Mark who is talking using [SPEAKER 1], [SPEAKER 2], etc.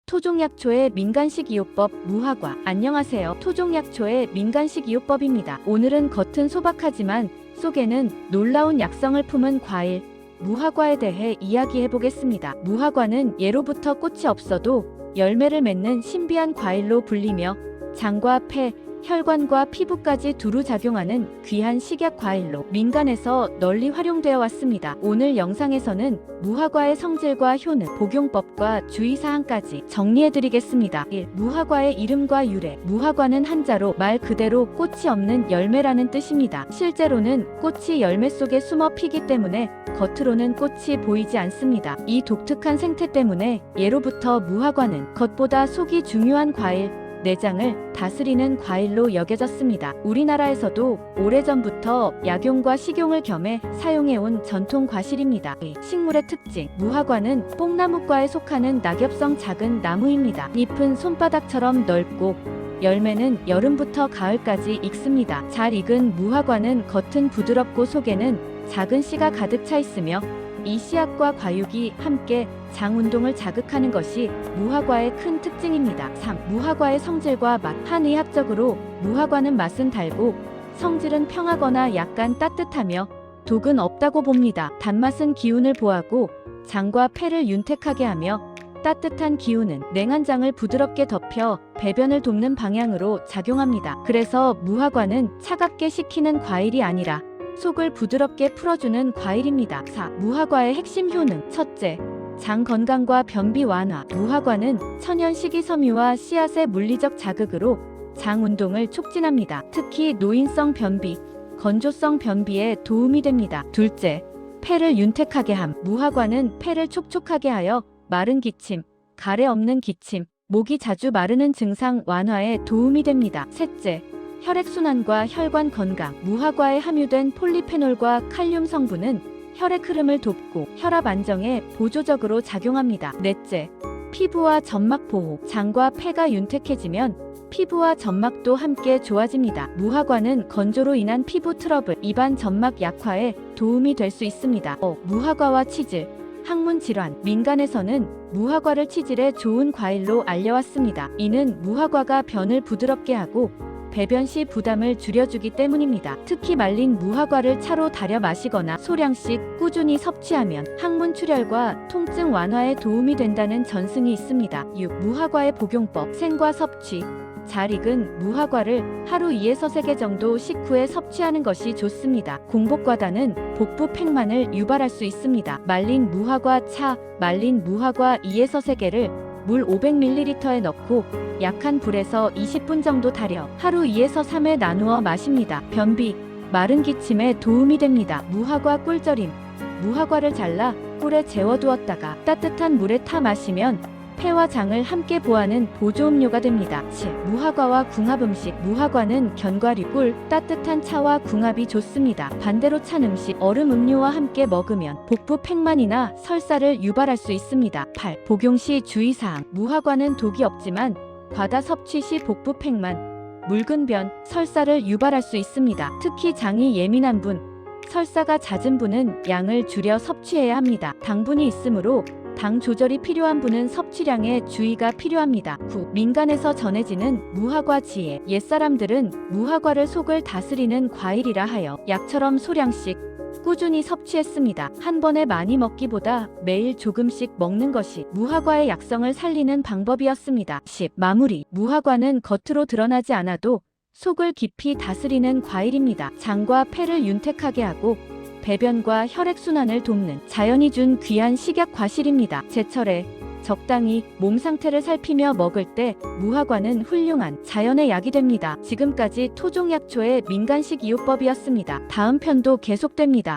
[SPEAKER 1] 토종약초의 민간식이요법 무화과. 안녕하세요. 토종약초의 민간식이요법입니다. 오늘은 겉은 소박하지만 속에는 놀라운 약성을 품은 과일 무화과에 대해 이야기해보겠습니다. 무화과는 예로부터 꽃이 없어도 열매를 맺는 신비한 과일로 불리며 장과 폐, 혈관과 피부까지 두루 작용하는 귀한 식약 과일로 민간에서 널리 활용되어 왔습니다. 오늘 영상에서는 무화과의 성질과 효능, 복용법과 주의사항까지 정리해드리겠습니다. 1. 무화과의 이름과 유래. 무화과는 한자로 말 그대로 꽃이 없는 열매라는 뜻입니다. 실제로는 꽃이 열매 속에 숨어 피기 때문에 겉으로는 꽃이 보이지 않습니다. 이 독특한 생태 때문에 예로부터 무화과는 겉보다 속이 중요한 과일, 내장을 다스리는 과일로 여겨졌습니다. 우리나라에서도 오래전부터 약용과 식용을 겸해 사용해온 전통 과실입니다. 식물의 특징. 무화과는 뽕나무과에 속하는 낙엽성 작은 나무입니다. 잎은 손바닥처럼 넓고 열매는 여름부터 가을까지 익습니다. 잘 익은 무화과는 겉은 부드럽고 속에는 작은 씨가 가득 차 있으며 이 씨앗과 과육이 함께 장 운동을 자극하는 것이 무화과의 큰 특징입니다. 3. 무화과의 성질과 맛. 한의학적으로 무화과는 맛은 달고 성질은 평하거나 약간 따뜻하며 독은 없다고 봅니다. 단맛은 기운을 보하고 장과 폐를 윤택하게 하며 따뜻한 기운은 냉한 장을 부드럽게 덮여 배변을 돕는 방향으로 작용합니다. 그래서 무화과는 차갑게 식히는 과일이 아니라 속을 부드럽게 풀어주는 과일입니다. 4. 무화과의 핵심 효능. 첫째, 장 건강과 변비 완화. 무화과는 천연 식이섬유와 씨앗의 물리적 자극으로 장 운동을 촉진합니다. 특히 노인성 변비, 건조성 변비에 도움이 됩니다. 둘째, 폐를 윤택하게 함. 무화과는 폐를 촉촉하게 하여 마른 기침, 가래 없는 기침, 목이 자주 마르는 증상 완화에 도움이 됩니다. 셋째, 혈액순환과 혈관 건강. 무화과에 함유된 폴리페놀과 칼륨 성분은 혈액 흐름을 돕고 혈압 안정에 보조적으로 작용합니다. 넷째, 피부와 점막 보호. 장과 폐가 윤택해지면 피부와 점막도 함께 좋아집니다. 무화과는 건조로 인한 피부 트러블, 입안 점막 약화에 도움이 될 수 있습니다. 무화과와 치질. 항문 질환. 민간에서는 무화과를 치질에 좋은 과일로 알려왔습니다. 이는 무화과가 변을 부드럽게 하고 배변 시 부담을 줄여주기 때문입니다. 특히 말린 무화과를 차로 달여 마시거나 소량씩 꾸준히 섭취하면 항문 출혈과 통증 완화에 도움이 된다는 전승이 있습니다. 6. 무화과의 복용법. 생과 섭취. 잘 익은 무화과를 하루 2에서 3개 정도 식후에 섭취하는 것이 좋습니다. 공복과다는 복부 팽만을 유발할 수 있습니다. 말린 무화과 차. 말린 무화과 2에서 3개를 물 500ml에 넣고 약한 불에서 20분 정도 달여 하루 2에서 3회 나누어 마십니다. 변비, 마른 기침에 도움이 됩니다. 무화과 꿀절임. 무화과를 잘라 꿀에 재워두었다가 따뜻한 물에 타 마시면 폐와 장을 함께 보하는 보조음료가 됩니다. 7. 무화과와 궁합 음식. 무화과는 견과류, 꿀, 따뜻한 차와 궁합이 좋습니다. 반대로 찬 음식, 얼음 음료와 함께 먹으면 복부 팽만이나 설사를 유발할 수 있습니다. 8. 복용 시 주의사항. 무화과는 독이 없지만 과다 섭취 시 복부 팽만, 묽은 변, 설사를 유발할 수 있습니다. 특히 장이 예민한 분, 설사가 잦은 분은 양을 줄여 섭취해야 합니다. 당분이 있으므로 당 조절이 필요한 분은 섭취량에 주의가 필요합니다. 9. 민간에서 전해지는 무화과 지혜. 옛사람들은 무화과를 속을 다스리는 과일이라 하여 약처럼 소량씩 꾸준히 섭취했습니다. 한 번에 많이 먹기보다 매일 조금씩 먹는 것이 무화과의 약성을 살리는 방법이었습니다. 10. 마무리. 무화과는 겉으로 드러나지 않아도 속을 깊이 다스리는 과일입니다. 장과 폐를 윤택하게 하고 배변과 혈액순환을 돕는 자연이 준 귀한 식약 과실입니다. 제철에 적당히 몸 상태를 살피며 먹을 때 무화과는 훌륭한 자연의 약이 됩니다. 지금까지 토종약초의 민간식 이요법이었습니다. 다음 편도 계속됩니다.